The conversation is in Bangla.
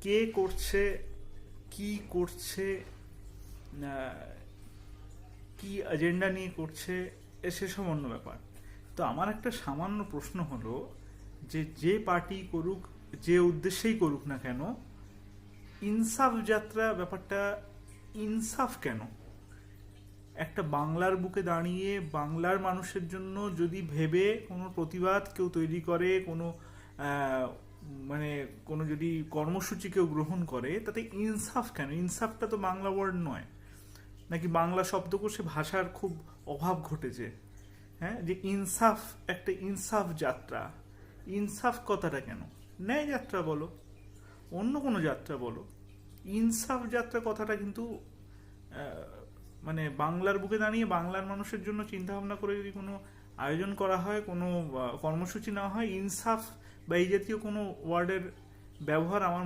কে করছে, কি করছে, কি এজেন্ডা নিয়ে করছে, সেসব অন্য ব্যাপার। তো আমার একটা সামান্য প্রশ্ন হলো, যে পার্টি করুক, যে উদ্দেশ্যেই করুক না কেন, ইনসাফ যাত্রা ব্যাপারটা ইনসাফ কেন? একটা বাংলার বুকে দাঁড়িয়ে বাংলার মানুষের জন্য যদি ভেবে কোনো প্রতিবাদ কেউ তৈরি করে, কোনো আহ, মানে কোনো যদি কর্মসূচি কেউ গ্রহণ করে, তাতে ইনসাফ কেন? ইনসাফটা তো বাংলা ওয়ার্ড নয়, নাকি বাংলা শব্দকোষে ভাষার খুব অভাব ঘটেছে? হ্যাঁ, যে ইনসাফ, একটা ইনসাফ যাত্রা, ইনসাফ কথাটা কেন? ন্যায় যাত্রা বলো, অন্য কোনো যাত্রা বলো, ইনসাফ যাত্রা কথাটা কিন্তু মানে বাংলার বুকে দাঁড়িয়ে বাংলার মানুষের জন্য চিন্তা ভাবনা করে যদি কোনো আয়োজন করা হয়, কোনো কর্মসূচি নেওয়া হয়, ইনসাফ বা এই জাতীয় কোনো ওয়ার্ডের ব্যবহার আমার